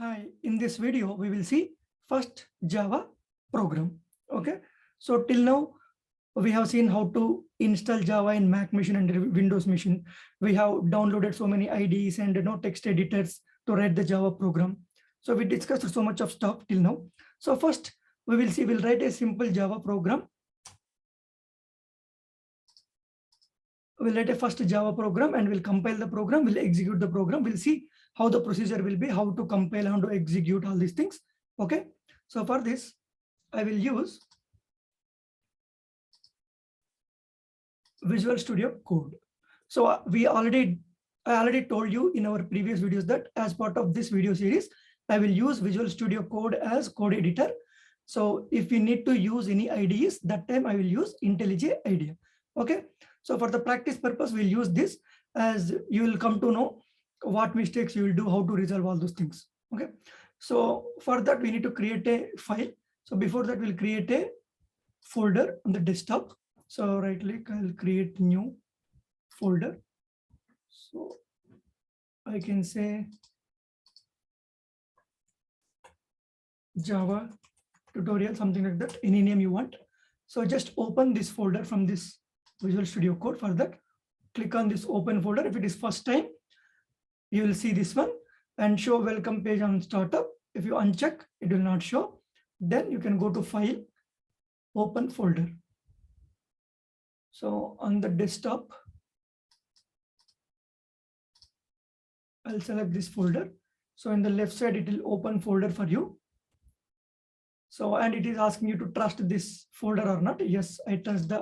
Hi, in this video, we will see first Java program. Okay, so till now, we have seen how to install Java in Mac machine and Windows machine. We have downloaded so many IDEs and text editors to write the Java program. So we discussed so much of stuff till now. So first, we'll write a simple Java program. We'll write a first Java program and we'll compile the program, we'll execute the program, we'll see how the procedure will be, how to compile, how to execute all these things. Okay, so for this, I will use Visual Studio Code. So I already told you in our previous videos that as part of this video series, I will use Visual Studio Code as code editor. So if we need to use any IDEs, that time I will use IntelliJ IDEA. Okay, so for the practice purpose, we'll use this, as you will come to know what mistakes you will do, how to resolve all those things. Okay, so for that we need to create a file. So before that, we'll create a folder on the desktop. So right click, I'll create new folder. So I can say Java tutorial, something like that, any name you want. So just open this folder from this Visual Studio Code. For that, click on this open folder. If it is first time, you will see this one and show welcome page on startup. If you uncheck, it will not show. Then you can go to file, open folder. So on the desktop, I'll select this folder. So in the left side, it will open folder for you. So, and it is asking you to trust this folder or not. Yes, I trust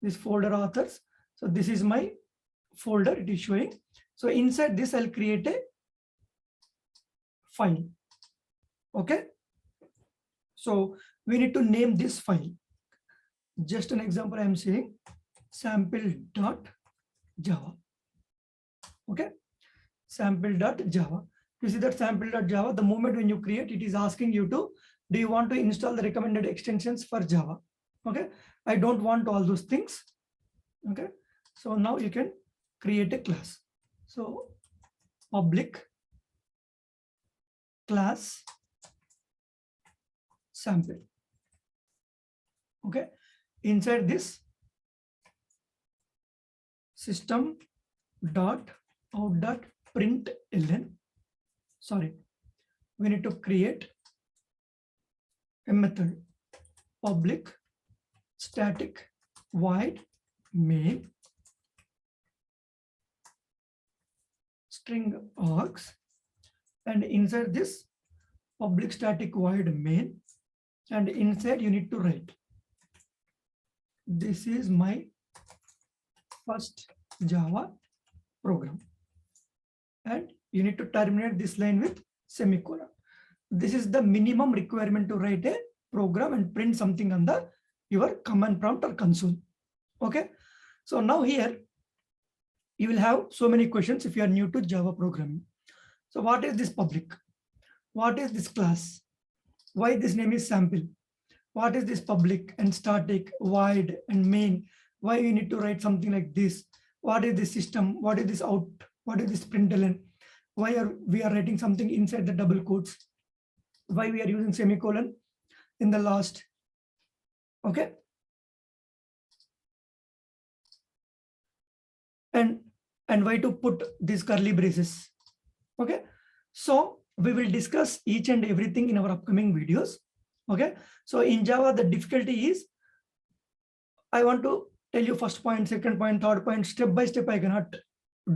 this folder authors. So this is my folder, it is showing. So inside this, I'll create a file. Okay. So we need to name this file. Just an example, I'm saying sample.java. Okay. Sample.java. You see that sample.java, the moment when you create, it is asking you to, do you want to install the recommended extensions for Java? Okay. I don't want all those things. Okay. So now you can create a class. So public class sample. Okay. Inside this, system dot out dot println. Sorry, we need to create a method, public static void main string args, and inside this public static void main, and inside you need to write, this is my first Java program, and you need to terminate this line with semicolon. This is the minimum requirement to write a program and print something on the your command prompt or console. Okay, so now here you will have so many questions if you are new to Java programming. So what is this public? What is this class? Why this name is sample? What is this public and static, void and main? Why you need to write something like this? What is this system? What is this out? What is this println? Why are we are writing something inside the double quotes? Why we are using semicolon in the last? Okay. And why to put these curly braces? Okay. So we will discuss each and everything in our upcoming videos. Okay. So in Java, the difficulty is, I want to tell you first point, second point, third point, step by step I cannot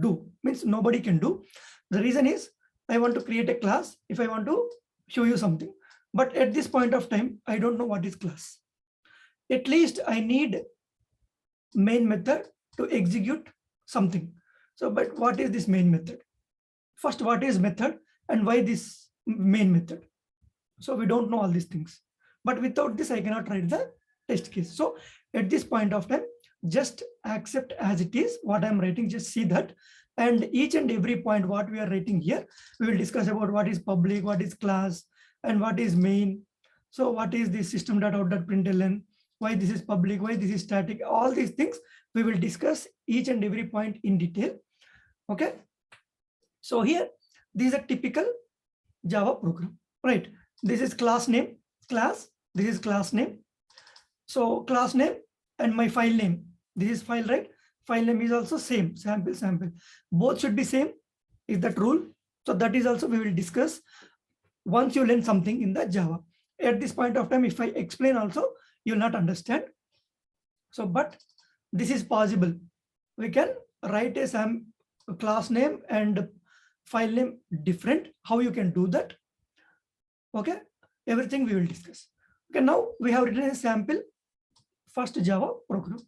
do. Means nobody can do. The reason is, I want to create a class if I want to show you something. But at this point of time, I don't know what is class. At least I need main method to execute something. So, but what is this main method? First, what is method and why this main method? So we don't know all these things. But without this, I cannot write the test case. So at this point of time, just accept as it is what I'm writing, just see that. And each and every point what we are writing here, we will discuss about what is public, what is class, and what is main. So what is this system.out.println, why this is public, why this is static, all these things we will discuss each and every point in detail. Okay. So here, this is a typical Java program, right? This is class name, class, this is class name. So class name and my file name, this is file, right? File name is also same, sample. Both should be same, is that rule? So that is also we will discuss once you learn something in the Java. At this point of time, if I explain also, you will not understand. So, but this is possible. We can write a class name and file name different. How you can do that? Okay, everything we will discuss. Okay, now we have written a sample first Java program.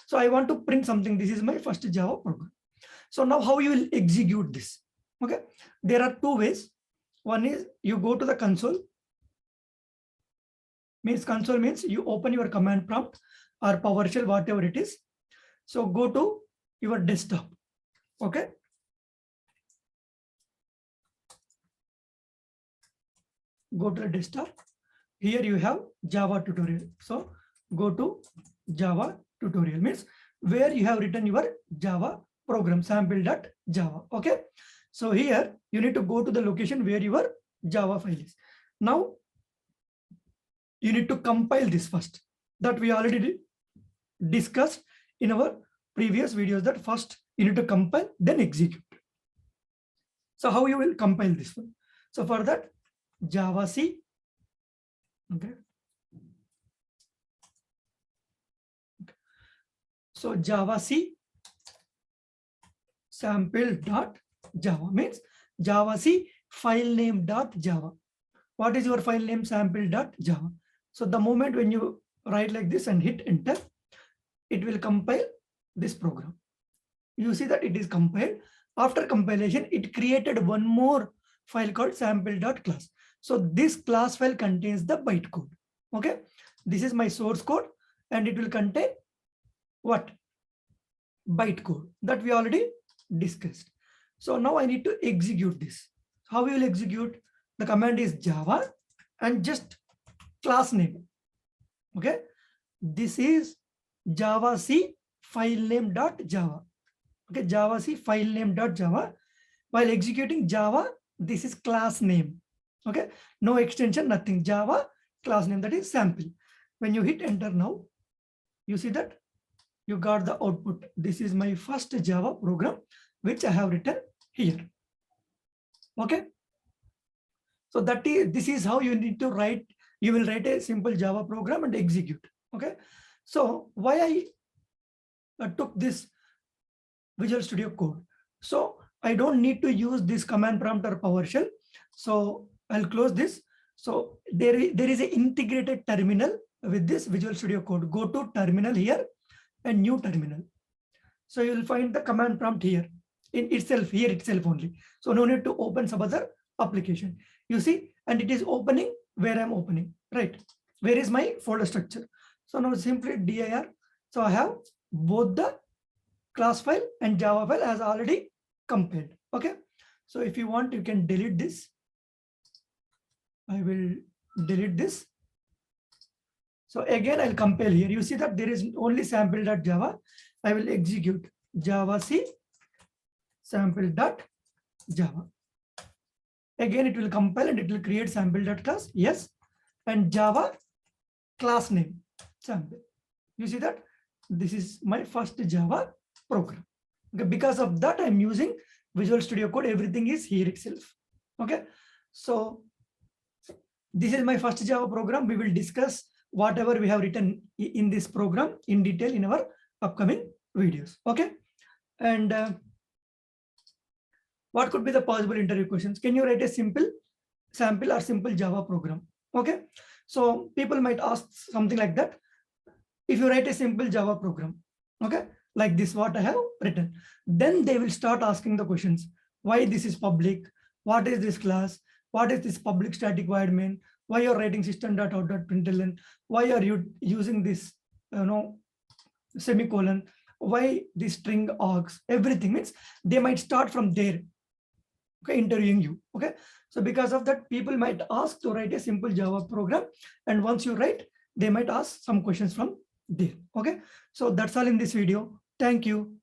So I want to print something. This is my first Java program. So now how you will execute this? Okay, there are two ways. One is you go to the console. Console means you open your command prompt or PowerShell, whatever it is. So go to your desktop. Okay. Go to the desktop. Here you have Java tutorial. So go to Java tutorial, means where you have written your Java program, sample.java. Okay. So here you need to go to the location where your Java file is. Now you need to compile this first. That we already discussed in our previous videos, that first you need to compile, then execute. So how you will compile this one? So for that, Java C. Okay. So Java C sample.java means Java C file name.java. What is your file name? Sample.java. So the moment when you write like this and hit enter, it will compile this program. You see that it is compiled. After compilation, it created one more file called sample.class. So this class file contains the bytecode. Okay, this is my source code and it will contain what? Bytecode that we already discussed. So now I need to execute this. How we will execute? The command is Java and just class name. Okay, this is Java C file name.java. Okay, Java C file name.java. While executing Java, this is class name. Okay, no extension, nothing. Java class name, that is sample. When you hit enter now, you see that you got the output. This is my first Java program which I have written here. Okay, so this is how you need to write. You will write a simple Java program and execute. Okay, so why I took this Visual Studio Code? So I don't need to use this command prompt or PowerShell. So I'll close this. So there is an integrated terminal with this Visual Studio Code. Go to terminal here and new terminal. So you will find the command prompt here itself only. So no need to open some other application. You see, and it is opening where I'm opening, right? Where is my folder structure? So now simply dir. So I have both the class file and Java file as already compiled. Okay. So if you want, you can delete this. I will delete this. So again, I'll compile here. You see that there is only sample.java. I will execute Java C sample.java. Again, it will compile and it will create sample.class. Yes. And Java class name sample. You see that this is my first Java program. Okay. Because of that, I'm using Visual Studio Code. Everything is here itself. Okay. So this is my first Java program. We will discuss whatever we have written in this program in detail in our upcoming videos. Okay. And what could be the possible interview questions? Can you write a simple sample or simple Java program? Okay. So people might ask something like that. If you write a simple Java program, okay, like this, what I have written, then they will start asking the questions. Why this is public? What is this class? What is this public static void main? Why you're writing system.out.println? Why are you using this, semicolon? Why this string args? Everything means they might start from there. Okay, interviewing you. Okay, so because of that, people might ask to write a simple Java program, and once you write, they might ask some questions from there. Okay, so that's all in this video. Thank you.